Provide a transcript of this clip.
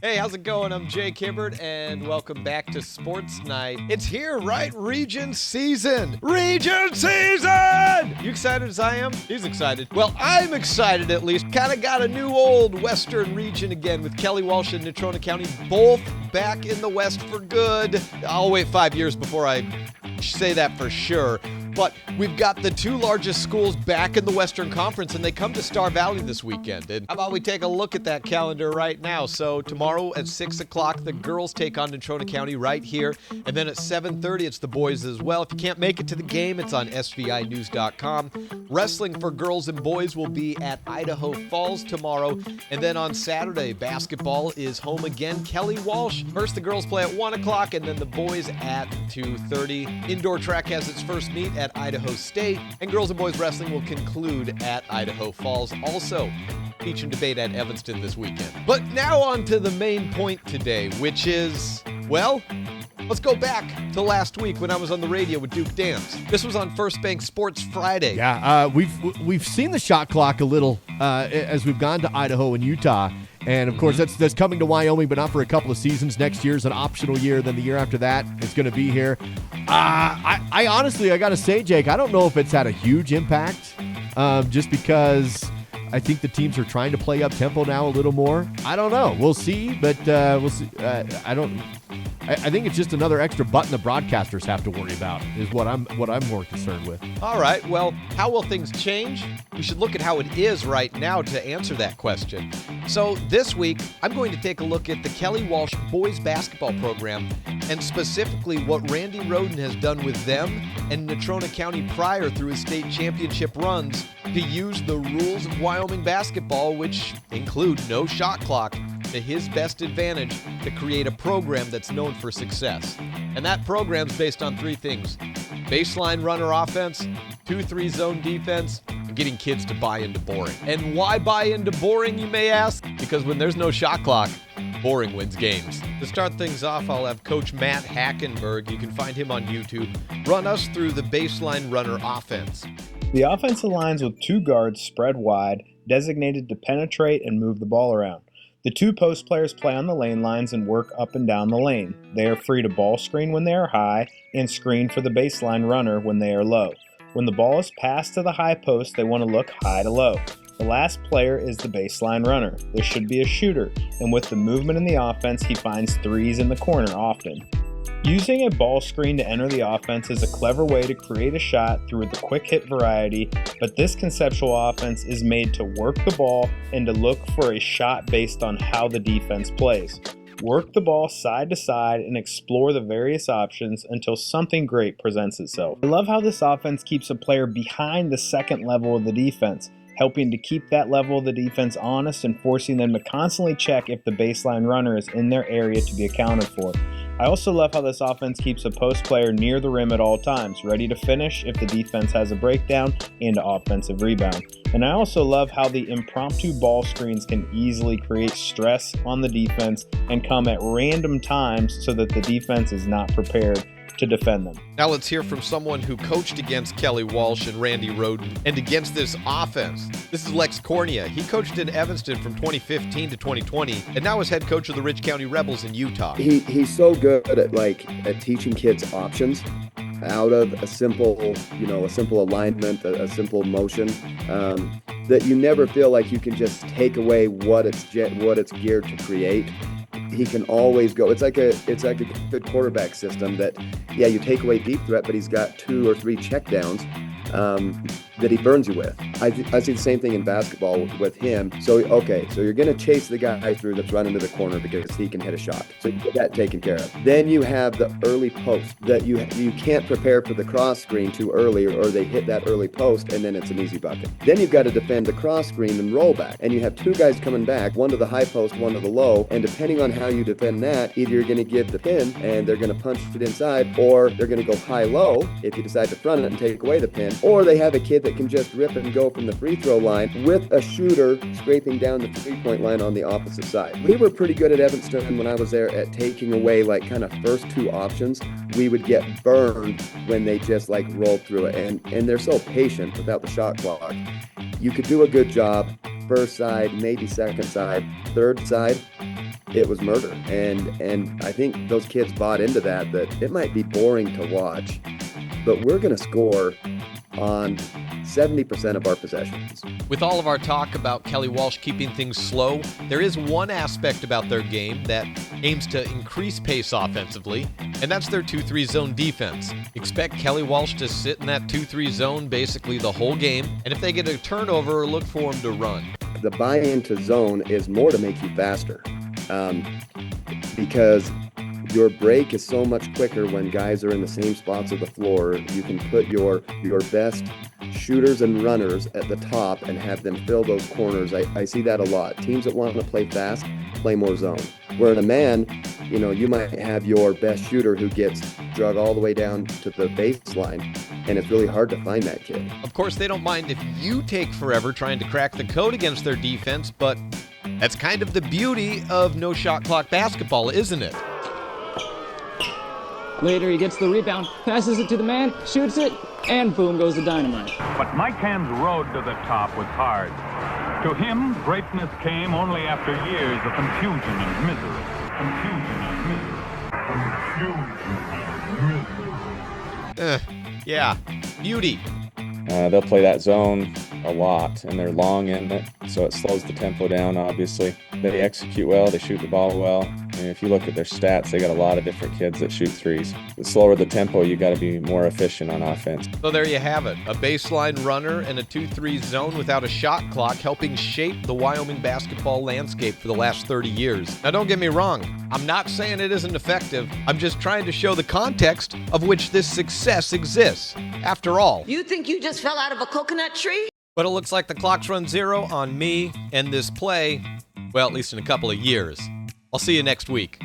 Hey, how's it going? I'm Jake Hibbert, and welcome back to Sports Night. It's here, right? Region season! Region season! You excited as I am? He's excited. Well, I'm excited at least. Kind of got a new old Western region again with Kelly Walsh and Natrona County both back in the West for good. I'll wait 5 years before I say that for sure. But we've got the two largest schools back in the Western Conference, and they come to Star Valley this weekend. And how about we take a look at that calendar right now? So tomorrow at 6 o'clock, the girls take on Natrona County right here. And then at 7:30, it's the boys as well. If you can't make it to the game, it's on SVInews.com. Wrestling for girls and boys will be at Idaho Falls tomorrow. And then on Saturday, basketball is home again. Kelly Walsh. First, the girls play at 1 o'clock, and then the boys at 2:30. Indoor track has its first meet at Idaho State, and girls and boys wrestling will conclude at Idaho Falls. Also, speech and debate at Evanston this weekend. But now on to the main point today, which is, well, let's go back to last week when I was on the radio with Duke Dance. This was on First Bank Sports Friday. Yeah, we've seen the shot clock a little as we've gone to Idaho and Utah. And, of course, that's coming to Wyoming, but not for a couple of seasons. Next year's an optional year. Then the year after that, it's going to be here. I honestly, I got to say, Jake, I don't know if it's had a huge impact just because I think the teams are trying to play up tempo now a little more. I don't know. We'll see, but we'll see. I think it's just another extra button the broadcasters have to worry about is what I'm more concerned with. All right, well, how will things change? We should look at how it is right now to answer that question. So this week, I'm going to take a look at the Kelly Walsh boys basketball program and specifically what Randy Roden has done with them and Natrona County prior through his state championship runs to use the rules of Wyoming basketball, which include no shot clock, to his best advantage to create a program that's known for success. And that program's based on three things: baseline runner offense, 2-3 zone defense, and getting kids to buy into boring. And why buy into boring, you may ask? Because when there's no shot clock, boring wins games. To start things off, I'll have Coach Matt Hackenberg, you can find him on YouTube, run us through the baseline runner offense. The offense aligns with two guards spread wide, designated to penetrate and move the ball around. The two post players play on the lane lines and work up and down the lane. They are free to ball screen when they are high and screen for the baseline runner when they are low. When the ball is passed to the high post, they want to look high to low. The last player is the baseline runner. This should be a shooter, and with the movement in the offense, he finds threes in the corner often. Using a ball screen to enter the offense is a clever way to create a shot through the quick hit variety, but this conceptual offense is made to work the ball and to look for a shot based on how the defense plays. Work the ball side to side and explore the various options until something great presents itself. I love how this offense keeps a player behind the second level of the defense, helping to keep that level of the defense honest and forcing them to constantly check if the baseline runner is in their area to be accounted for. I also love how this offense keeps a post player near the rim at all times, ready to finish if the defense has a breakdown and an offensive rebound. And I also love how the impromptu ball screens can easily create stress on the defense and come at random times so that the defense is not prepared to defend them. Now let's hear from someone who coached against Kelly Walsh and Randy Roden and against this offense. This is Lex Cornea. He coached in Evanston from 2015 to 2020 and now is head coach of the Rich County Rebels in Utah. He's so good at teaching kids options out of a simple alignment, a simple motion, that you never feel like you can just take away what it's geared to create. He can always go. It's like a good quarterback system that, yeah, you take away deep threat, but he's got 2 or 3 checkdowns that he burns you with. I see the same thing in basketball with him. So you're going to chase the guy through that's running to the corner because he can hit a shot. So you get that taken care of. Then you have the early post that you can't prepare for the cross screen too early, or they hit that early post and then it's an easy bucket. Then you've got to defend the cross screen and roll back. And you have 2 guys coming back, one to the high post, one to the low. And depending on how you defend that, either you're going to give the pin and they're going to punch it inside, or they're going to go high-low if you decide to front it and take away the pin. Or they have a kid that can just rip and go from the free throw line with a shooter scraping down the 3-point line on the opposite side. We were pretty good at Evanston when I was there at taking away kind of first 2 options. We would get burned when they just rolled through it. And they're so patient without the shot clock. You could do a good job first side, maybe second side, third side, it was murder. And I think those kids bought into that it might be boring to watch, but we're going to score on 70% of our possessions. With all of our talk about Kelly Walsh keeping things slow, there is one aspect about their game that aims to increase pace offensively, and that's their 2-3 zone defense. Expect Kelly Walsh to sit in that 2-3 zone basically the whole game, and if they get a turnover, look for them to run. The buy-in to zone is more to make you faster, because your break is so much quicker when guys are in the same spots of the floor. You can put your best shooters and runners at the top and have them fill those corners. I see that a lot. Teams that want to play fast, play more zone. Where in a man, you might have your best shooter who gets drug all the way down to the baseline, and it's really hard to find that kid. Of course, they don't mind if you take forever trying to crack the code against their defense, but that's kind of the beauty of no shot clock basketball, isn't it? Later, he gets the rebound, passes it to the man, shoots it, and boom goes the dynamite. But Mike Hamm's road to the top was hard. To him, greatness came only after years of confusion and misery. Yeah, beauty. They'll play that zone a lot, and they're long in it, so it slows the tempo down, obviously. They execute well, they shoot the ball well. And if you look at their stats, they got a lot of different kids that shoot threes. The slower the tempo, you got to be more efficient on offense. So there you have it, a baseline runner and a 2-3 zone without a shot clock helping shape the Wyoming basketball landscape for the last 30 years. Now don't get me wrong, I'm not saying it isn't effective. I'm just trying to show the context of which this success exists. After all, You think you just fell out of a coconut tree? but it looks like the clock's run zero on me and this play, well, at least in a couple of years. I'll see you next week.